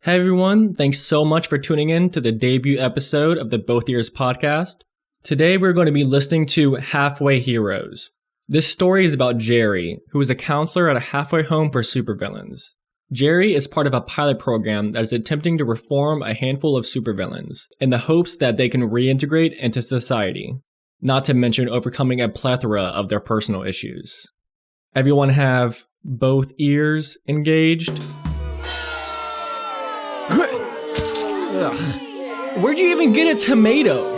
Hey everyone, thanks so much for tuning in to the debut episode of the Both Ears podcast. Today we're going to be listening to Halfway Heroes. This story is about Jerry, who is a counselor at a halfway home for supervillains. Jerry is part of a pilot program that is attempting to reform a handful of supervillains in the hopes that they can reintegrate into society, not to mention overcoming a plethora of their personal issues. Everyone have both ears engaged? Ugh. Where'd you even get a tomato?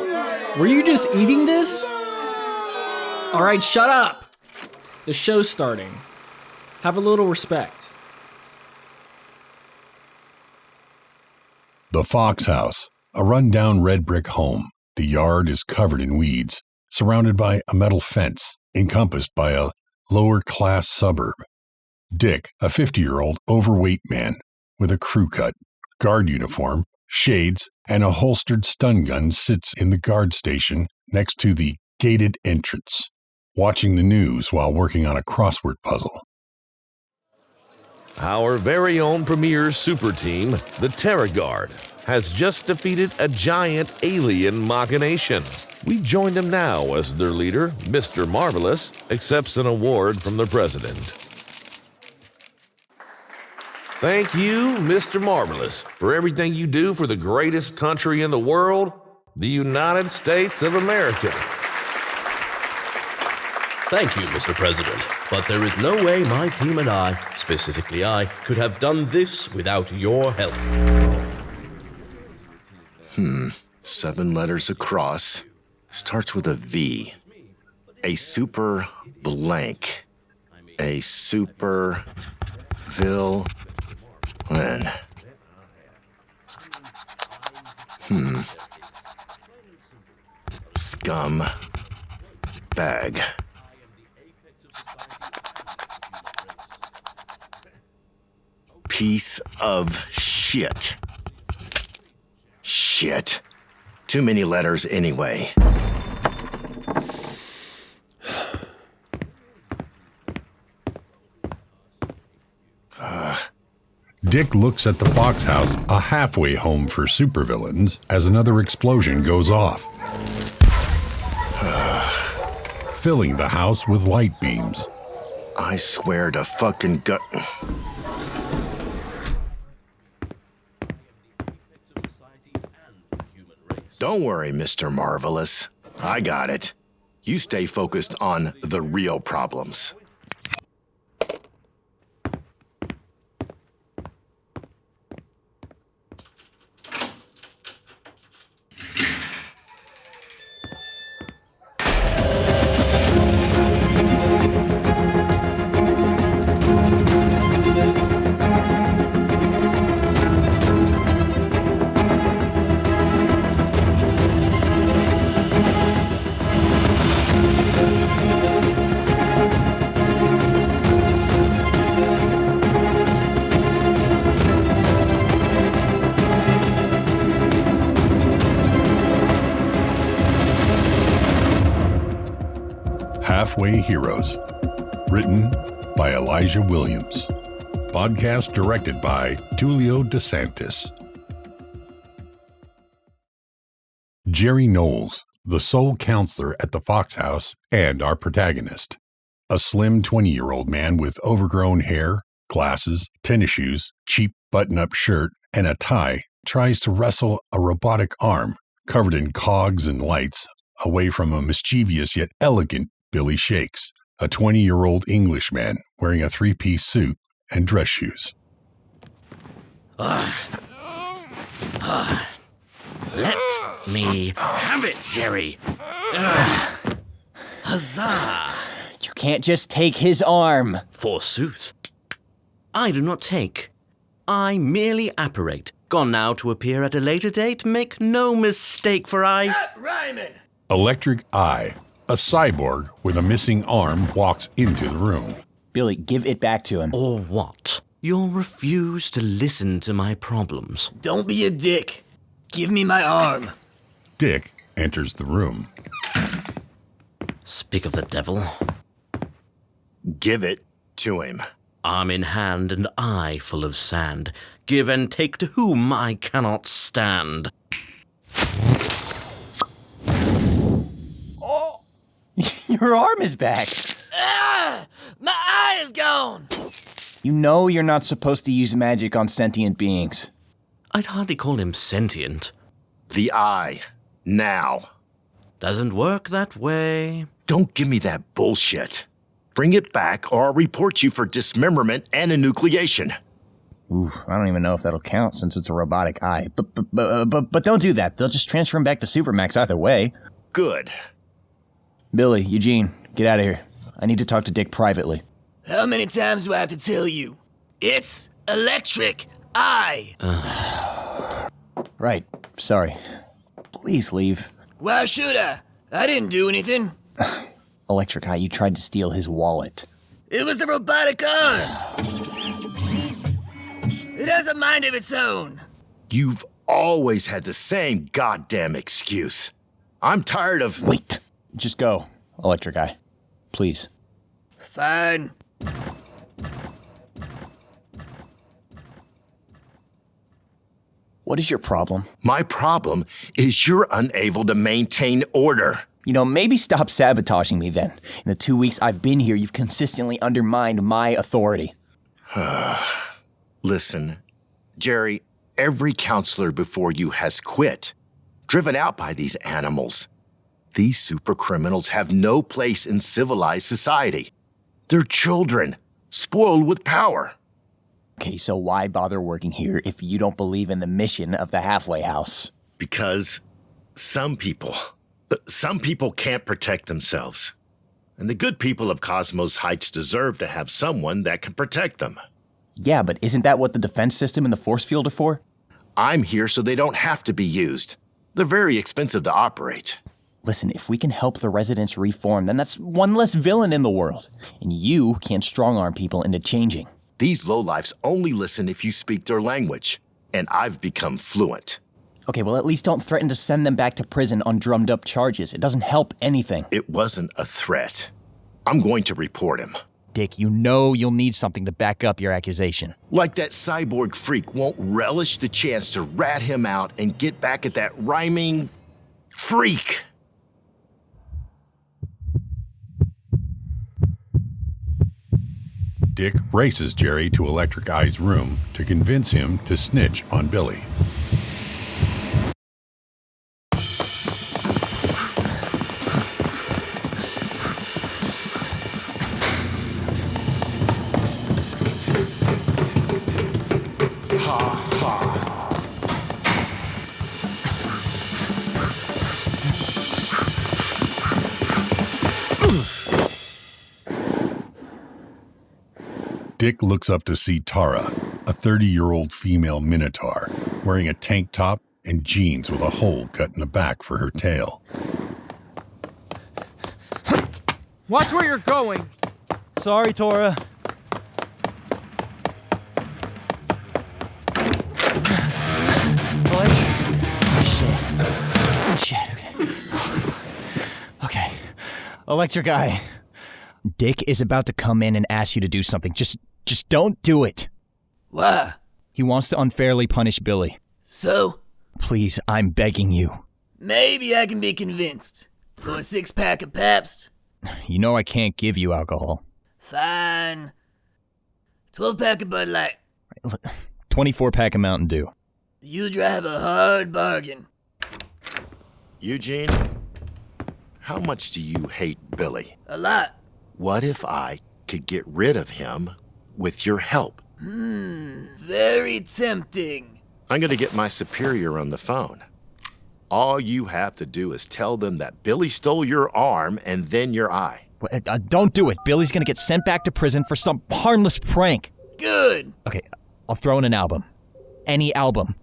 Were you just eating this? Alright, shut up! The show's starting. Have a little respect. The Fox House, a run-down red brick home. The yard is covered in weeds, surrounded by a metal fence, encompassed by a lower-class suburb. Dick, a 50-year-old overweight man with a crew cut, guard uniform, shades, and a holstered stun gun sits in the guard station next to the gated entrance, watching the news while working on a crossword puzzle. Our very own premier super team, the Terra Guard, has just defeated a giant alien machination. We join them now as their leader, Mr. Marvelous, accepts an award from the president. Thank you, Mr. Marvelous, for everything you do for the greatest country in the world, the United States of America. Thank you, Mr. President, but there is no way my team and I, specifically I, could have done this without your help. 7 letters across. Starts with a V. A super blank. A super villain. Scum bag. Piece of shit. Shit. Too many letters anyway. Dick looks at the Fox House, a halfway home for supervillains, as another explosion goes off, filling the house with light beams. I swear to fucking gut. Don't worry, Mr. Marvelous. I got it. You stay focused on the real problems. Halfway Heroes, written by Elijah Williams, podcast directed by Tulio DeSantis. Jerry Knowles, the sole counselor at the Fox House and our protagonist. A slim 20-year-old man with overgrown hair, glasses, tennis shoes, cheap button-up shirt, and a tie tries to wrestle a robotic arm covered in cogs and lights away from a mischievous yet elegant Billy Shakes, a 20-year-old Englishman wearing a 3-piece suit and dress shoes. Let me have it, Jerry. Huzzah! You can't just take his arm. Forsooth. I do not take. I merely apparate. Gone now to appear at a later date. Make no mistake, for I... Stop rhyming! Electric Eye, a cyborg with a missing arm, walks into the room. Billy, give it back to him. Or what? You'll refuse to listen to my problems. Don't be a dick. Give me my arm. Dick enters the room. Speak of the devil. Give it to him. Arm in hand and eye full of sand. give and take to whom I cannot stand. Your arm is back. Ah! My eye is gone! You know you're not supposed to use magic on sentient beings. I'd hardly call him sentient. The eye. Now. Doesn't work that way. Don't give me that bullshit. Bring it back or I'll report you for dismemberment and enucleation. Oof, I don't even know if that'll count since it's a robotic eye. But don't do that. They'll just transfer him back to Supermax either way. Good. Billy, Eugene, get out of here. I need to talk to Dick privately. How many times do I have to tell you? It's electric eye! Right, sorry. Please leave. Why should I? I didn't do anything. Electric Eye, you tried to steal his wallet. It was the robotic arm! It has a mind of its own. You've always had the same goddamn excuse. I'm tired of... Wait! Just go, Electric Eye. Please. Fine. What is your problem? My problem is you're unable to maintain order. You know, maybe stop sabotaging me then. In the 2 weeks I've been here, you've consistently undermined my authority. Listen, Jerry, every counselor before you has quit, driven out by these animals. These super criminals have no place in civilized society. They're children, spoiled with power. Okay, so why bother working here if you don't believe in the mission of the halfway house? Because some people can't protect themselves. And the good people of Cosmos Heights deserve to have someone that can protect them. Yeah, but isn't that what the defense system and the force field are for? I'm here so they don't have to be used. They're very expensive to operate. Listen, if we can help the residents reform, then that's one less villain in the world. And you can't strong-arm people into changing. These lowlifes only listen if you speak their language, and I've become fluent. Okay, well, at least don't threaten to send them back to prison on drummed-up charges. It doesn't help anything. It wasn't a threat. I'm going to report him. Dick, you know you'll need something to back up your accusation. Like that cyborg freak won't relish the chance to rat him out and get back at that rhyming freak. Dick races Jerry to Electric Eye's room to convince him to snitch on Billy. Dick looks up to see Tara, a 30-year-old female minotaur, wearing a tank top and jeans with a hole cut in the back for her tail. Watch where you're going! Sorry, Tora. Shit, okay. Electric Eye. Dick is about to come in and ask you to do something. Just don't do it. Why? He wants to unfairly punish Billy. So? Please, I'm begging you. Maybe I can be convinced. For a 6-pack of Pabst? You know I can't give you alcohol. Fine. 12-pack of Bud Light. 24-pack of Mountain Dew. You drive a hard bargain. Eugene, how much do you hate Billy? A lot. What if I could get rid of him with your help? Very tempting. I'm going to get my superior on the phone. All you have to do is tell them that Billy stole your arm and then your eye. Don't do it. Billy's gonna get sent back to prison for some harmless prank. Good. Okay, I'll throw in an album. Any album.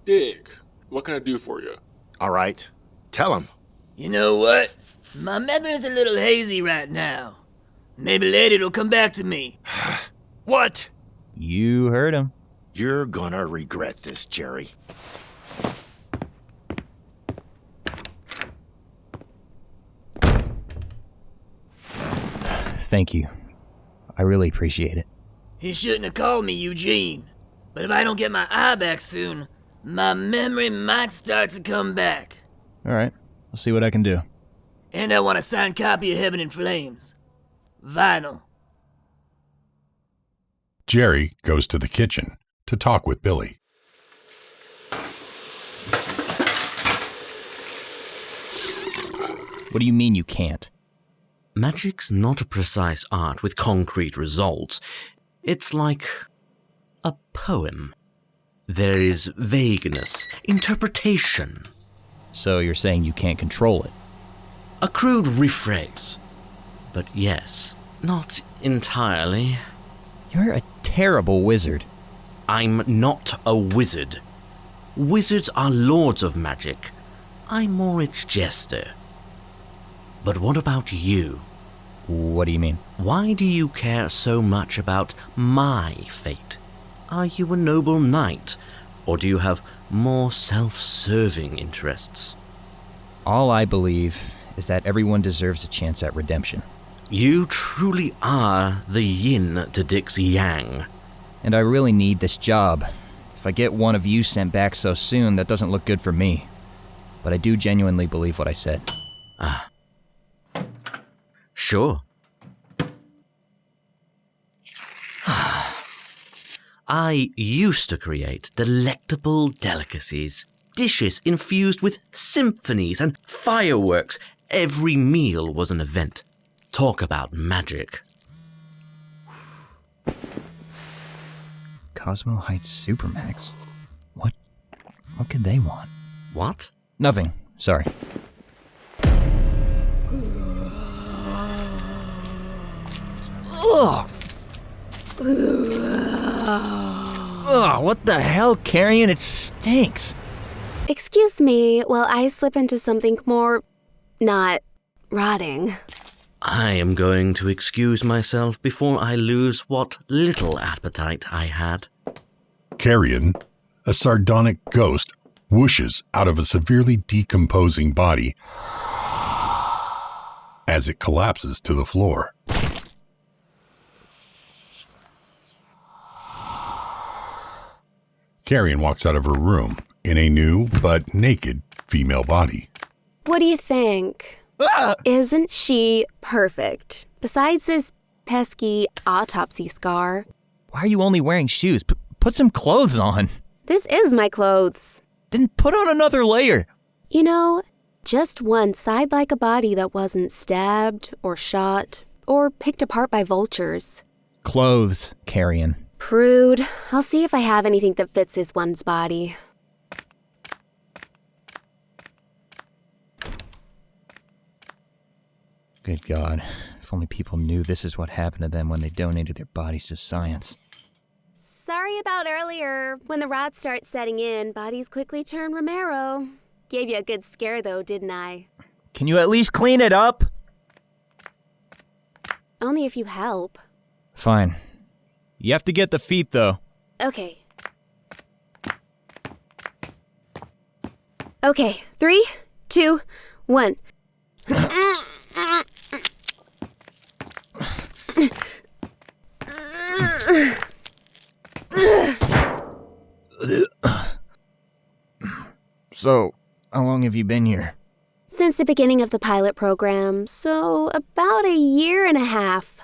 Dick, what can I do for you? All right, tell him. You know what? My memory's a little hazy right now. Maybe later it'll come back to me. What? You heard him. You're gonna regret this, Jerry. Thank you. I really appreciate it. He shouldn't have called me Eugene. But if I don't get my eye back soon, my memory might start to come back. All right, I'll see what I can do. And I want a signed copy of Heaven in Flames. Vinyl. Jerry goes to the kitchen to talk with Billy. What do you mean you can't? Magic's not a precise art with concrete results. It's like a poem. There is vagueness, interpretation. So you're saying you can't control it? A crude rephrase. But yes, not entirely. You're a terrible wizard. I'm not a wizard. Wizards are lords of magic. I'm more its jester. But what about you? What do you mean? Why do you care so much about my fate? Are you a noble knight, or do you have more self-serving interests? All I believe is that everyone deserves a chance at redemption. You truly are the yin to Dick's yang. And I really need this job. If I get one of you sent back so soon, that doesn't look good for me. But I do genuinely believe what I said. Sure. I used to create delectable delicacies, dishes infused with symphonies and fireworks. Every meal was an event. Talk about magic. Cosmo Heights Supermax? What could they want? What? Nothing. Sorry. Ugh! Ugh, what the hell, Carrion? It stinks. Excuse me while I slip into something more not rotting. I am going to excuse myself before I lose what little appetite I had. Carrion, a sardonic ghost, whooshes out of a severely decomposing body as it collapses to the floor. Carrion walks out of her room in a new but naked female body. What do you think? Isn't she perfect? Besides this pesky autopsy scar. Why are you only wearing shoes? Put some clothes on. This is my clothes. Then put on another layer. You know, just once I'd like a body that wasn't stabbed or shot or picked apart by vultures. Clothes, Carrion. Prude. I'll see if I have anything that fits this one's body. Good God. If only people knew this is what happened to them when they donated their bodies to science. Sorry about earlier. When the rats start setting in, bodies quickly turn Romero. Gave you a good scare though, didn't I? Can you at least clean it up? Only if you help. Fine. You have to get the feet, though. Okay. Okay, 3, 2, 1. So, how long have you been here? Since the beginning of the pilot program, so about a year and a half.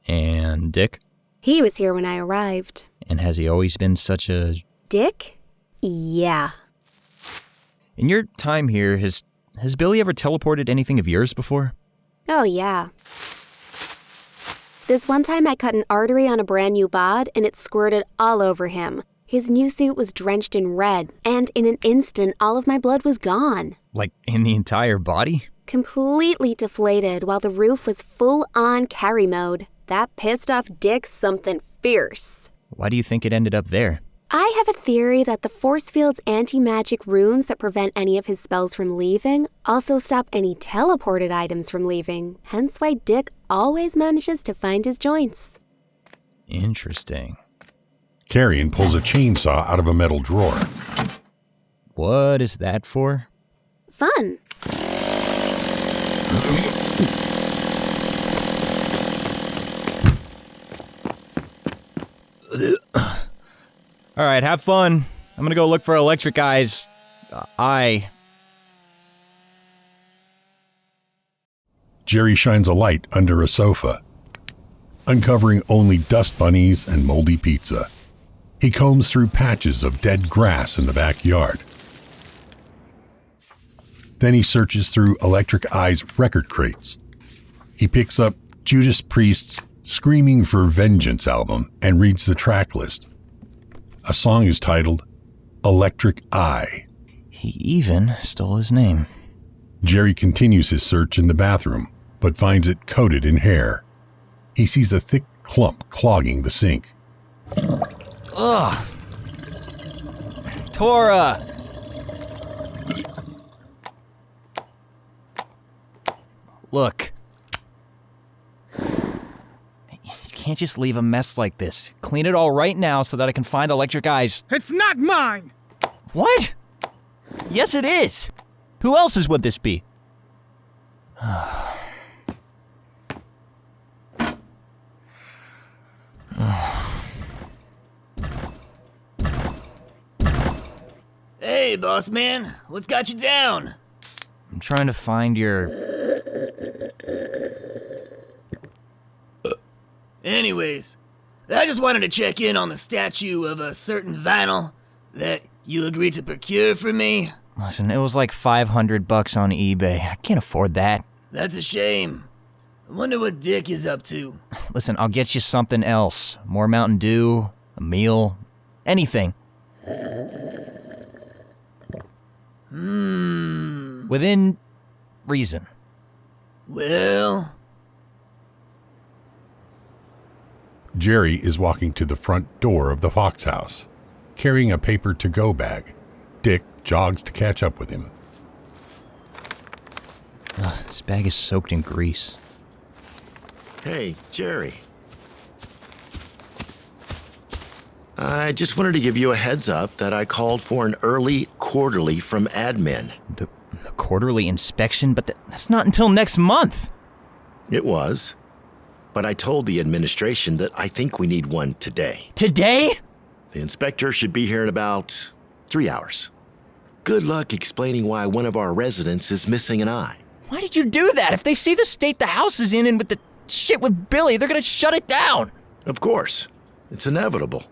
And Dick? He was here when I arrived. And has he always been such a... Dick? Yeah. In your time here, has Billy ever teleported anything of yours before? Oh, yeah. This one time I cut an artery on a brand new bod and it squirted all over him. His new suit was drenched in red, and in an instant all of my blood was gone. Like, in the entire body? Completely deflated while the roof was full-on carry mode. That pissed off Dick something fierce. Why do you think it ended up there? I have a theory that the force field's anti-magic runes that prevent any of his spells from leaving also stop any teleported items from leaving, hence why Dick always manages to find his joints. Interesting. Carrion pulls a chainsaw out of a metal drawer. What is that for? Fun. Alright, have fun. I'm gonna go look for Electric Eye's eye. Jerry shines a light under a sofa, uncovering only dust bunnies and moldy pizza. He combs through patches of dead grass in the backyard. Then he searches through Electric Eye's record crates. He picks up Judas Priest's Screaming for Vengeance album and reads the track list. A song is titled Electric Eye. He even stole his name. Jerry continues his search in the bathroom, but finds it coated in hair. He sees a thick clump clogging the sink. Ugh! Tora! Look. You can't just leave a mess like this. Clean it all right now so that I can find Electric Eye's... It's not mine! What? Yes, it is! Who else's would this be? Hey, boss man, what's got you down? I'm trying to find your... Anyways, I just wanted to check in on the statue of a certain vinyl that you agreed to procure for me. Listen, it was like $500 on eBay. I can't afford that. That's a shame. I wonder what Dick is up to. Listen, I'll get you something else. More Mountain Dew, a meal, anything. Within reason. Well... Jerry is walking to the front door of the Fox house, carrying a paper to-go bag. Dick jogs to catch up with him. This bag is soaked in grease. Hey, Jerry. I just wanted to give you a heads up that I called for an early quarterly from admin. The quarterly inspection? But that's not until next month. It was. But I told the administration that I think we need one today. Today? The inspector should be here in about 3 hours. Good luck explaining why one of our residents is missing an eye. Why did you do that? If they see the state the house is in and with the shit with Billy, they're gonna shut it down. Of course. It's inevitable.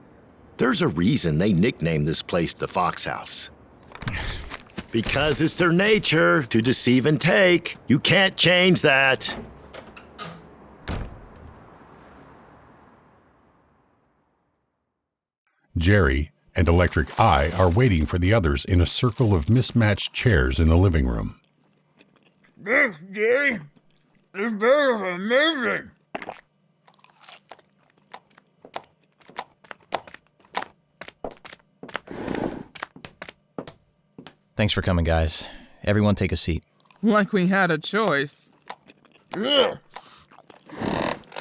There's a reason they nicknamed this place the Fox House. Because it's their nature to deceive and take. You can't change that. Jerry and Electric Eye are waiting for the others in a circle of mismatched chairs in the living room. Thanks, Jerry. This bird is amazing. Thanks for coming, guys. Everyone take a seat. Like we had a choice. Yeah.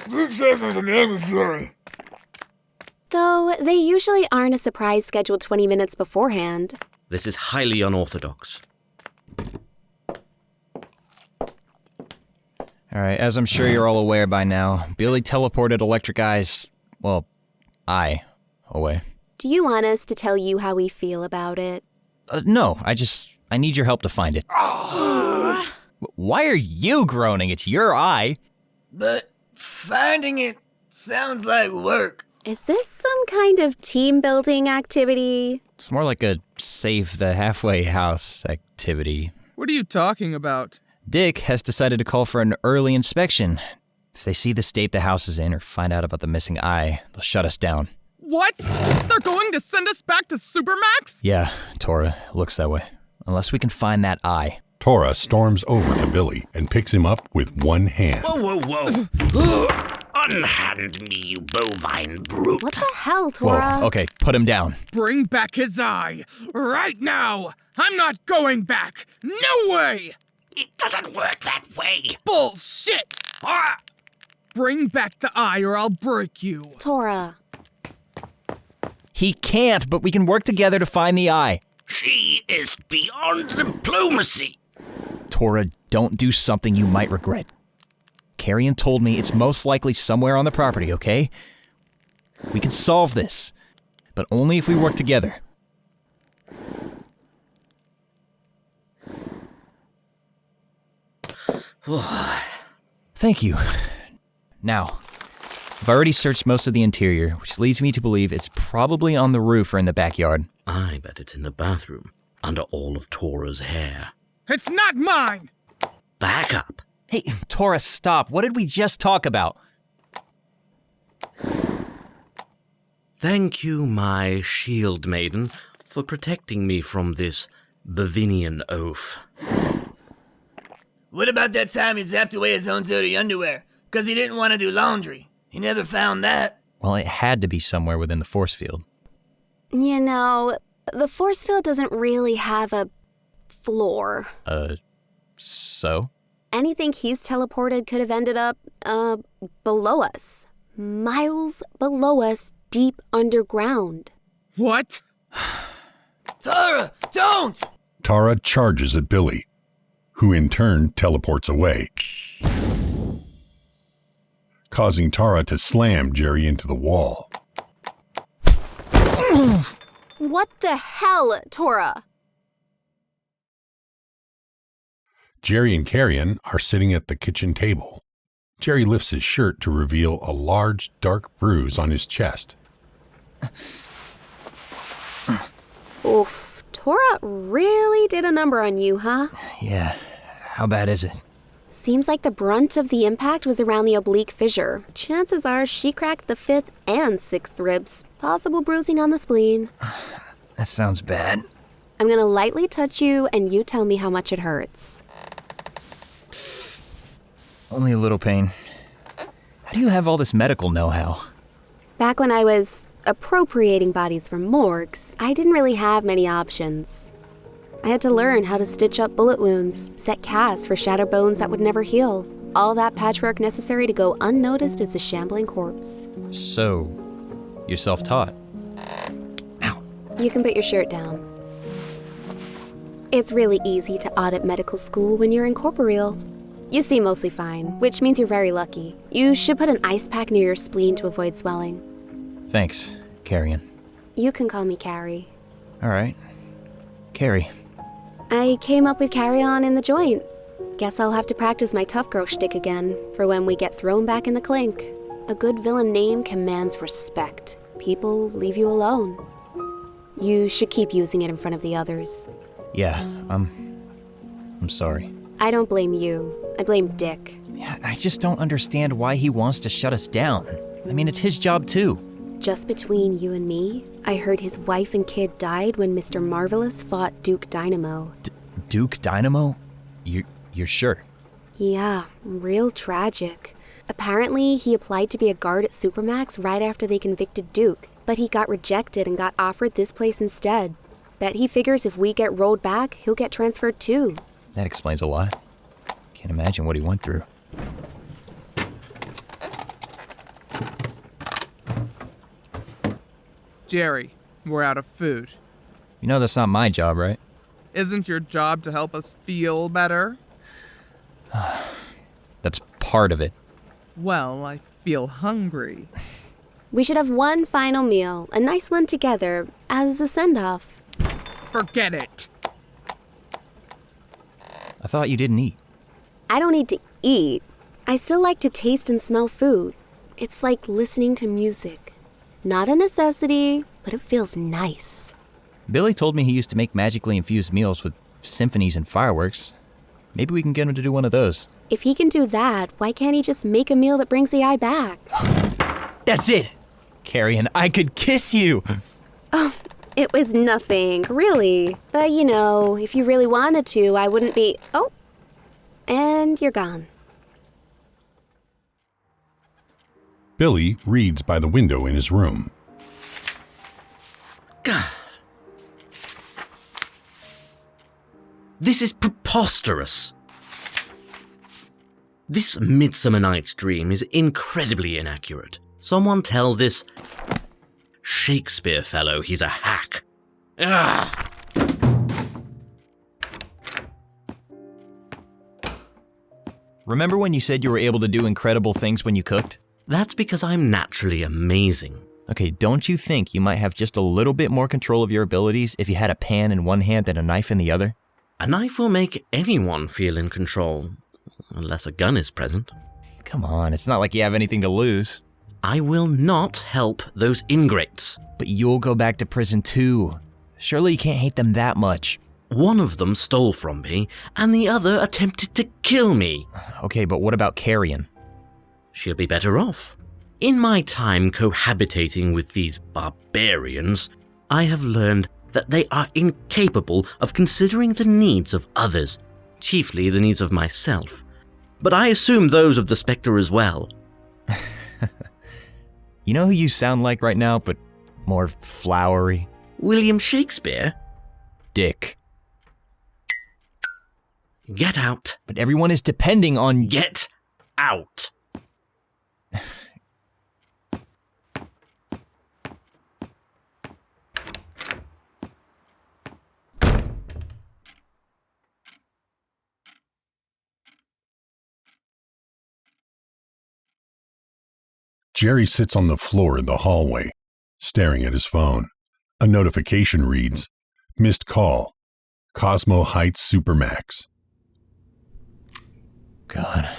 Good seconds of Jerry. Though they usually aren't a surprise scheduled 20 minutes beforehand. This is highly unorthodox. Alright, as I'm sure you're all aware by now, Billy teleported Electric Eye's, eye away. Do you want us to tell you how we feel about it? No, I need your help to find it. Why are you groaning? It's your eye. But finding it sounds like work. Is this some kind of team-building activity? It's more like a save the halfway house activity. What are you talking about? Dick has decided to call for an early inspection. If they see the state the house is in or find out about the missing eye, they'll shut us down. What? They're going to send us back to Supermax? Yeah, Tora, looks that way. Unless we can find that eye. Tora storms over to Billy and picks him up with one hand. Whoa, whoa, whoa. Unhand me, you bovine brute. What the hell, Tora? Whoa, okay, put him down. Bring back his eye. Right now. I'm not going back. No way. It doesn't work that way. Bullshit. Bring back the eye or I'll break you. Tora. He can't, but we can work together to find the eye. She is beyond diplomacy. Tora, don't do something you might regret. Carrion told me it's most likely somewhere on the property, okay? We can solve this. but only if we work together. Thank you. Now, I've already searched most of the interior, which leads me to believe it's probably on the roof or in the backyard. I bet it's in the bathroom, under all of Tora's hair. It's not mine! Back up. Hey, Tora, stop. What did we just talk about? Thank you, my shield maiden, for protecting me from this Bavinian oaf. What about that time he zapped away his own dirty underwear? 'Cause he didn't want to do laundry. He never found that. Well, it had to be somewhere within the force field. You know, the force field doesn't really have a floor. So? Anything he's teleported could have ended up, below us. Miles below us, deep underground. What? Tora, don't! Tara charges at Billy, who in turn teleports away, causing Tara to slam Jerry into the wall. What the hell, Tora? Jerry and Carrion are sitting at the kitchen table. Jerry lifts his shirt to reveal a large, dark bruise on his chest. Oof, Tora really did a number on you, huh? Yeah. How bad is it? Seems like the brunt of the impact was around the oblique fissure. Chances are she cracked the 5th and 6th ribs. Possible bruising on the spleen. That sounds bad. I'm gonna lightly touch you and you tell me how much it hurts. Only a little pain. How do you have all this medical know-how? Back when I was appropriating bodies from morgues, I didn't really have many options. I had to learn how to stitch up bullet wounds, set casts for shattered bones that would never heal. All that patchwork necessary to go unnoticed as a shambling corpse. So, you're self-taught? Ow. You can put your shirt down. It's really easy to audit medical school when you're incorporeal. You seem mostly fine, which means you're very lucky. You should put an ice pack near your spleen to avoid swelling. Thanks, Carrion. You can call me Carrie. All right. Carrie. I came up with Carry On in the joint. Guess I'll have to practice my tough girl shtick again for when we get thrown back in the clink. A good villain name commands respect. People leave you alone. You should keep using it in front of the others. Yeah, I'm sorry. I don't blame you. I blame Dick. Yeah, I just don't understand why he wants to shut us down. I mean, it's his job too. Just between you and me, I heard his wife and kid died when Mr. Marvelous fought Duke Dynamo. Duke Dynamo? You're sure? Yeah, real tragic. Apparently, he applied to be a guard at Supermax right after they convicted Duke, but he got rejected and got offered this place instead. Bet he figures if we get rolled back, he'll get transferred too. That explains a lot. Can't imagine what he went through. Jerry, we're out of food. You know that's not my job, right? Isn't your job to help us feel better? That's part of it. Well, I feel hungry. We should have one final meal, a nice one together, as a send-off. Forget it. I thought you didn't eat. I don't need to eat. I still like to taste and smell food. It's like listening to music. Not a necessity, but it feels nice. Billy told me he used to make magically infused meals with symphonies and fireworks. Maybe we can get him to do one of those. If he can do that, why can't he just make a meal that brings the eye back? That's it! Carrion, I could kiss you! Oh, it was nothing, really. But you know, if you really wanted to, I wouldn't be... Oh, and you're gone. Billy reads by the window in his room. God. This is preposterous. This Midsummer Night's Dream is incredibly inaccurate. Someone tell this Shakespeare fellow he's a hack. Ah! Remember when you said you were able to do incredible things when you cooked? That's because I'm naturally amazing. Okay, don't you think you might have just a little bit more control of your abilities if you had a pan in one hand and a knife in the other? A knife will make anyone feel in control, unless a gun is present. Come on, it's not like you have anything to lose. I will not help those ingrates. But you'll go back to prison too. Surely you can't hate them that much. One of them stole from me, and the other attempted to kill me. Okay, but what about Carrion? She'll be better off. In my time cohabitating with these barbarians, I have learned that they are incapable of considering the needs of others, chiefly the needs of myself. But I assume those of the Spectre as well. You know who you sound like right now, but more flowery? William Shakespeare? Dick. Get out. But everyone is depending on... Get out. Jerry sits on the floor in the hallway, staring at his phone. A notification reads, "Missed call. Cosmo Heights Supermax." God.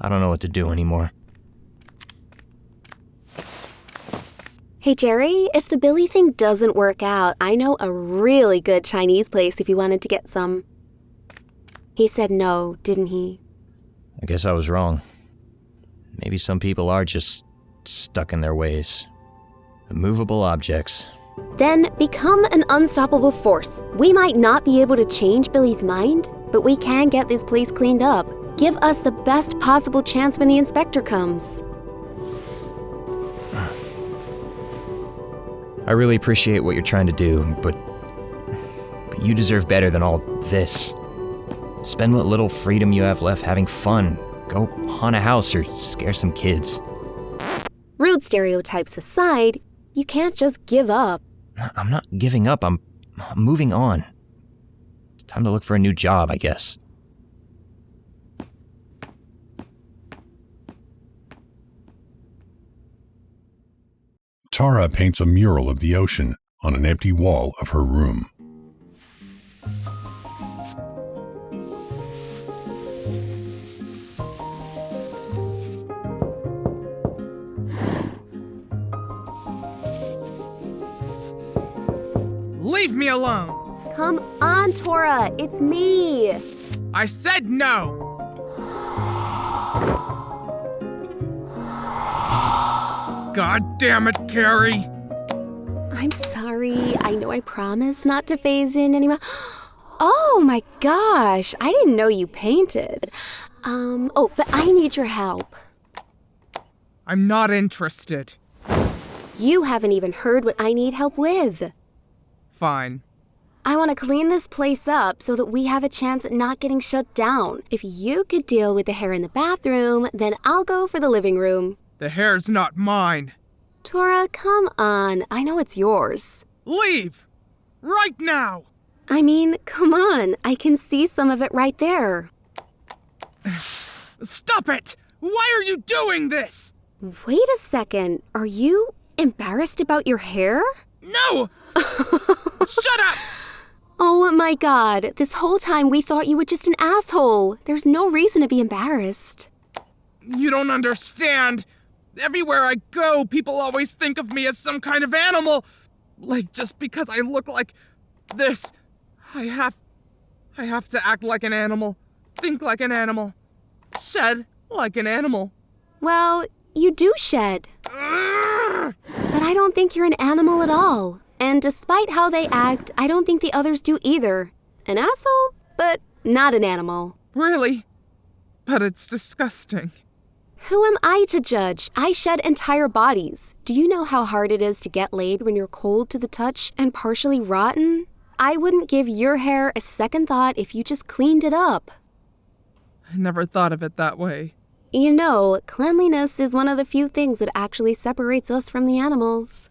I don't know what to do anymore. Hey, Jerry, if the Billy thing doesn't work out, I know a really good Chinese place if you wanted to get some. He said no, didn't he? I guess I was wrong. Maybe some people are just stuck in their ways. Immovable objects. Then become an unstoppable force. We might not be able to change Billy's mind, but we can get this place cleaned up. Give us the best possible chance when the inspector comes. I really appreciate what you're trying to do, but you deserve better than all this. Spend what little freedom you have left having fun. Go haunt a house or scare some kids. Rude stereotypes aside, you can't just give up. I'm not giving up. I'm moving on. It's time to look for a new job, I guess. Tara paints a mural of the ocean on an empty wall of her room. Leave me alone! Come on, Tora, it's me. I said no! God damn it, Carrie! I'm sorry. I know I promised not to phase in anymore. Oh my gosh, I didn't know you painted. But I need your help. I'm not interested. You haven't even heard what I need help with. Fine. I want to clean this place up so that we have a chance at not getting shut down. If you could deal with the hair in the bathroom, then I'll go for the living room. The hair's not mine. Tora, come on. I know it's yours. Leave! Right now! I mean, come on. I can see some of it right there. Stop it! Why are you doing this? Wait a second. Are you embarrassed about your hair? No! Shut up! Oh my god. This whole time we thought you were just an asshole. There's no reason to be embarrassed. You don't understand. Everywhere I go, people always think of me as some kind of animal. Like, just because I look like this, I have to act like an animal, think like an animal, shed like an animal. Well, you do shed. Ugh! But I don't think you're an animal at all. And despite how they act, I don't think the others do either. An asshole, but not an animal. Really? But it's disgusting. Who am I to judge? I shed entire bodies. Do you know how hard it is to get laid when you're cold to the touch and partially rotten? I wouldn't give your hair a second thought if you just cleaned it up. I never thought of it that way. You know, cleanliness is one of the few things that actually separates us from the animals.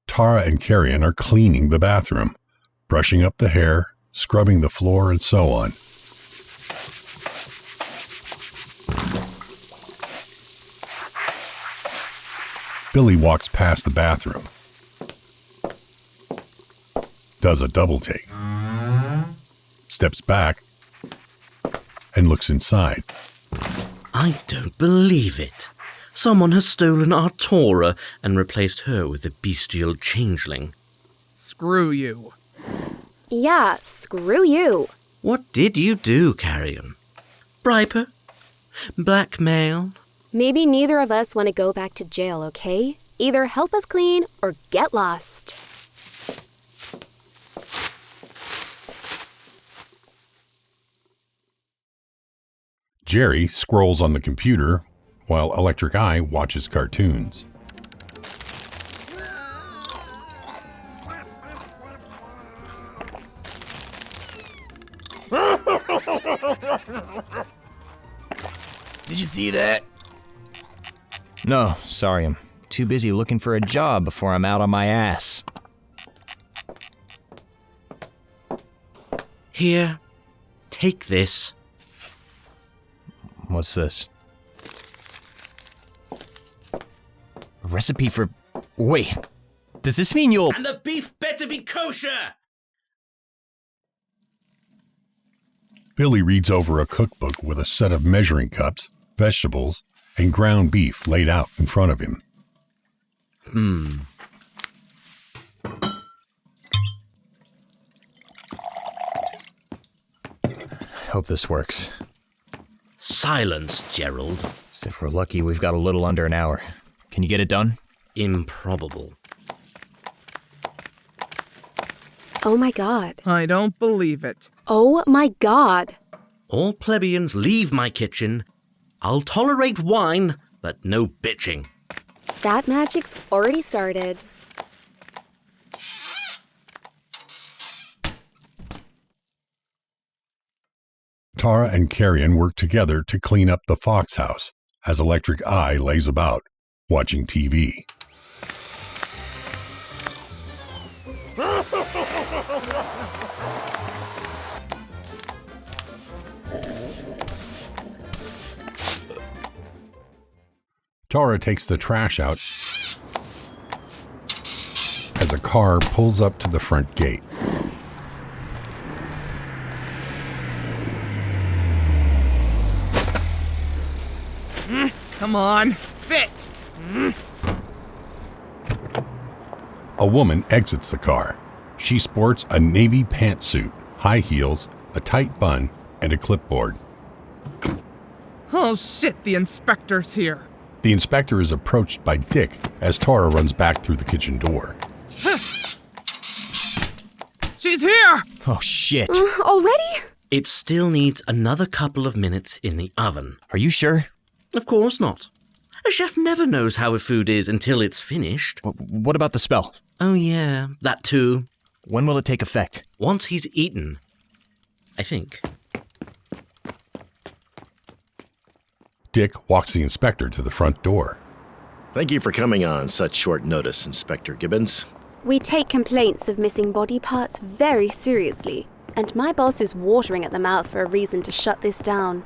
Tara and Carrion are cleaning the bathroom, brushing up the hair, scrubbing the floor, and so on. Billy walks past the bathroom, does a double take, steps back, and looks inside. I don't believe it. Someone has stolen our Tora and replaced her with a bestial changeling. Screw you. Yeah, screw you. What did you do, Carrion? Bribe her? Blackmail? Maybe neither of us want to go back to jail, okay? Either help us clean or get lost. Jerry scrolls on the computer while Electric Eye watches cartoons. Did you see that? No, sorry, I'm too busy looking for a job before I'm out on my ass. Here, take this. What's this? A recipe for... Wait, does this mean you'll... And the beef better be kosher! Billy reads over a cookbook with a set of measuring cups, vegetables, and ground beef laid out in front of him. Hope this works. Silence, Gerald. So if we're lucky, we've got a little under an hour. Can you get it done? Improbable. Oh my god. I don't believe it. Oh my god. All plebeians leave my kitchen. I'll tolerate wine, but no bitching. That magic's already started. Tara and Carrion work together to clean up the Fox house as Electric Eye lays about, watching TV. Tara takes the trash out as a car pulls up to the front gate. Come on, fit! A woman exits the car. She sports a navy pantsuit, high heels, a tight bun, and a clipboard. Oh shit, the inspector's here. The inspector is approached by Dick as Tara runs back through the kitchen door. She's here! Oh, shit. Already? It still needs another couple of minutes in the oven. Are you sure? Of course not. A chef never knows how a food is until it's finished. What about the spell? Oh yeah, that too. When will it take effect? Once he's eaten, I think. Dick walks the inspector to the front door. Thank you for coming on such short notice, Inspector Gibbons. We take complaints of missing body parts very seriously, and my boss is watering at the mouth for a reason to shut this down.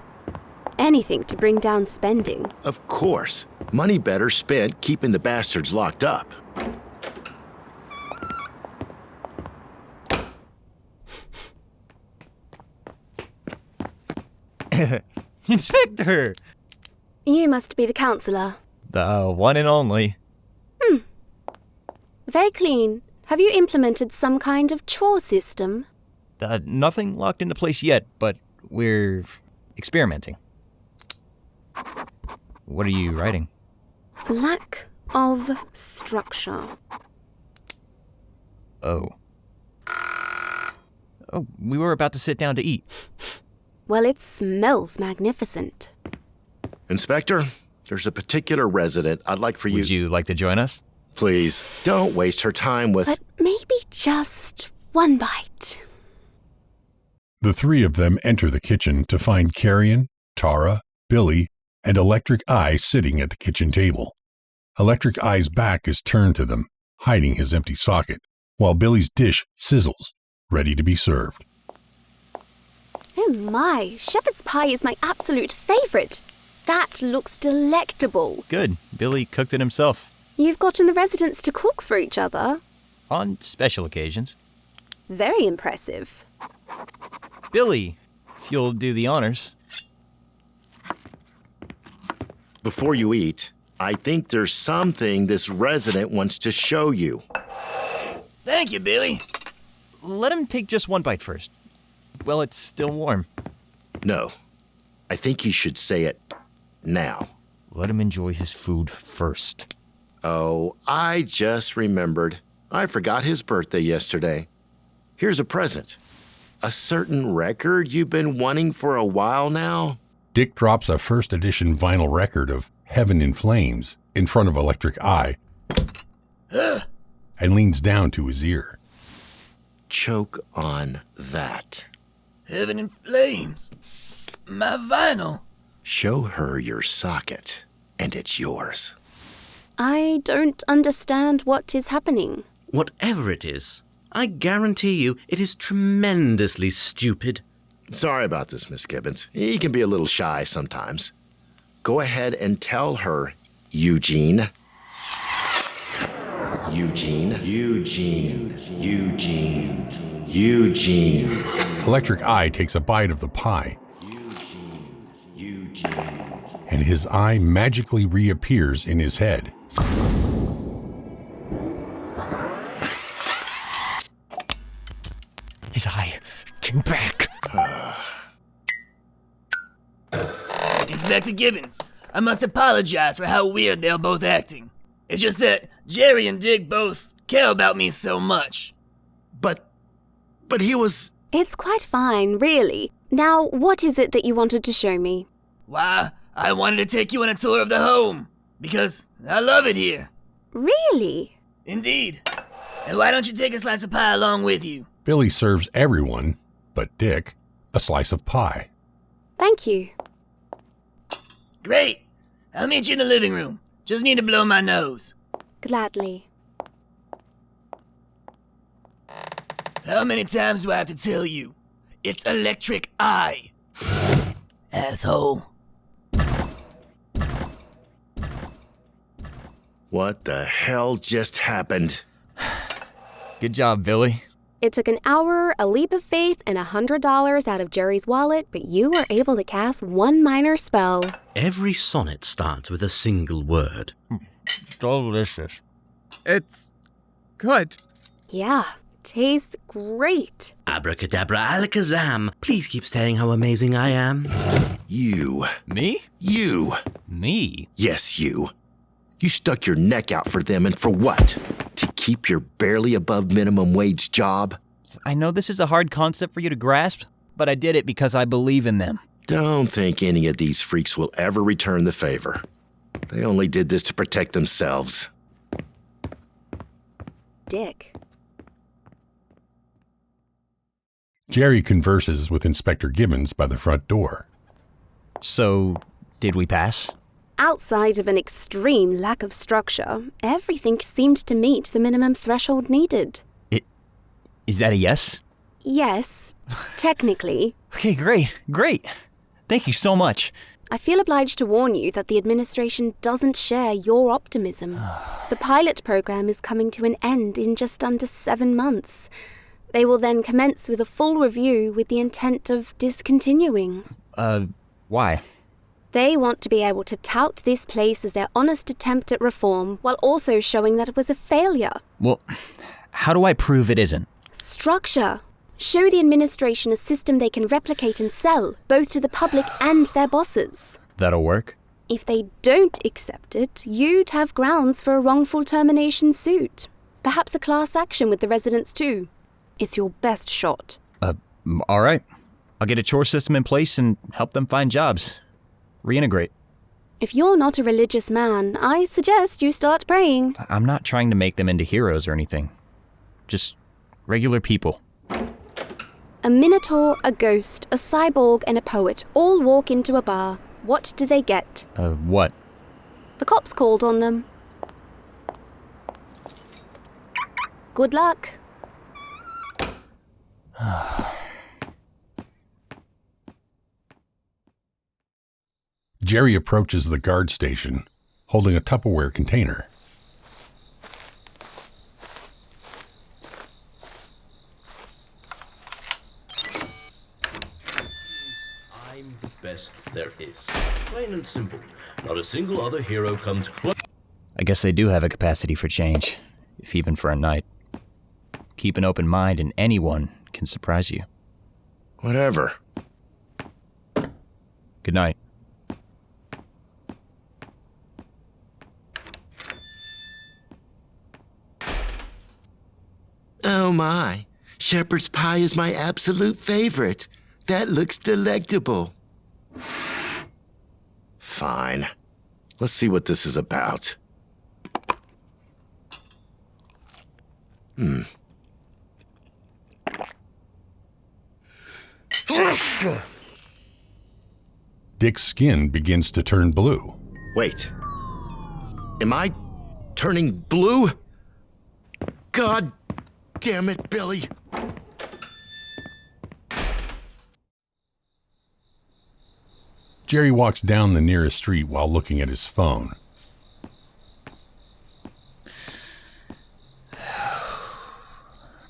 Anything to bring down spending. Of course. Money better spent keeping the bastards locked up. Inspector! You must be the counselor. The one and only. Very clean. Have you implemented some kind of chore system? Nothing locked into place yet, but we're experimenting. What are you writing? Lack of structure. Oh, we were about to sit down to eat. Well, it smells magnificent. Inspector, there's a particular resident I'd like for you... Would you like to join us? Please, don't waste her time with... But maybe just one bite. The three of them enter the kitchen to find Carrion, Tara, Billy, and Electric Eye sitting at the kitchen table. Electric Eye's back is turned to them, hiding his empty socket, while Billy's dish sizzles, ready to be served. Oh my, shepherd's pie is my absolute favorite. That looks delectable. Good. Billy cooked it himself. You've gotten the residents to cook for each other. On special occasions. Very impressive. Billy, if you'll do the honors. Before you eat, I think there's something this resident wants to show you. Thank you, Billy. Let him take just one bite first. Well, it's still warm. No, I think he should say it now. Let him enjoy his food first. Oh, I just remembered. I forgot his birthday yesterday. Here's a present. A certain record you've been wanting for a while now. Dick drops a first edition vinyl record of Heaven in Flames in front of Electric Eye and leans down to his ear. Choke on that. Heaven in Flames. My vinyl. Show her your socket, and it's yours. I don't understand what is happening. Whatever it is, I guarantee you it is tremendously stupid. Sorry about this, Miss Gibbons. He can be a little shy sometimes. Go ahead and tell her, Eugene. Eugene. Eugene. Eugene. Eugene. Electric Eye takes a bite of the pie, Eugene. and his eye magically reappears in his head. His eye came back. Inspector Gibbons, I must apologize for how weird they're both acting. It's just that Jerry and Dick both care about me so much. But he was... It's quite fine, really. Now, what is it that you wanted to show me? Why, I wanted to take you on a tour of the home, because I love it here. Really? Indeed. And why don't you take a slice of pie along with you? Billy serves everyone, but Dick, a slice of pie. Thank you. Great. I'll meet you in the living room. Just need to blow my nose. Gladly. How many times do I have to tell you? It's Electric Eye. Asshole. What the hell just happened? Good job, Billy. It took an hour, a leap of faith, and $100 out of Jerry's wallet, but you were able to cast one minor spell. Every sonnet starts with a single word. Delicious. It's good. Yeah, tastes great. Abracadabra, alakazam. Please keep saying how amazing I am. You. Me? You. Me? Yes, you. You stuck your neck out for them, and for what? To keep your barely above minimum wage job? I know this is a hard concept for you to grasp, but I did it because I believe in them. Don't think any of these freaks will ever return the favor. They only did this to protect themselves. Dick. Jerry converses with Inspector Gibbons by the front door. So, did we pass? Outside of an extreme lack of structure, everything seemed to meet the minimum threshold needed. Is that a yes? Yes, technically. Okay, great. Thank you so much. I feel obliged to warn you that the administration doesn't share your optimism. The pilot program is coming to an end in just under 7 months. They will then commence with a full review with the intent of discontinuing. Why? They want to be able to tout this place as their honest attempt at reform while also showing that it was a failure. Well, how do I prove it isn't? Structure. Show the administration a system they can replicate and sell, both to the public and their bosses. That'll work. If they don't accept it, you'd have grounds for a wrongful termination suit. Perhaps a class action with the residents too. It's your best shot. All right. I'll get a chore system in place and help them find jobs. Reintegrate. If you're not a religious man, I suggest you start praying. I'm not trying to make them into heroes or anything. Just regular people. A minotaur, a ghost, a cyborg, and a poet all walk into a bar. What do they get? What? The cops called on them. Good luck. Jerry approaches the guard station, holding a Tupperware container. best there is. Plain and simple. Not a single other hero comes close. I guess they do have a capacity for change, if even for a night. Keep an open mind and anyone can surprise you. Whatever. Good night. Oh my, shepherd's pie is my absolute favorite. That looks delectable. Fine. Let's see what this is about. Dick's skin begins to turn blue. Wait. Am I turning blue? God damn it, Billy. Jerry walks down the nearest street while looking at his phone.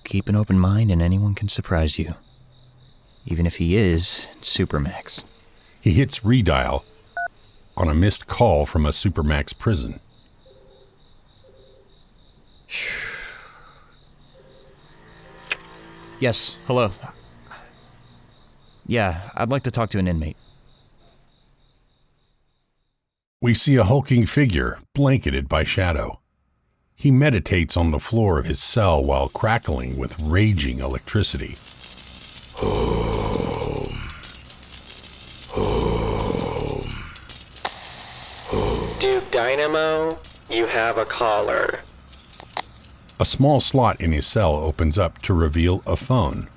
Keep an open mind and anyone can surprise you. Even if he is Supermax. He hits redial on a missed call from a Supermax prison. Yes, hello. Yeah, I'd like to talk to an inmate. We see a hulking figure blanketed by shadow. He meditates on the floor of his cell while crackling with raging electricity. Duke Dynamo, you have a caller. A small slot in his cell opens up to reveal a phone.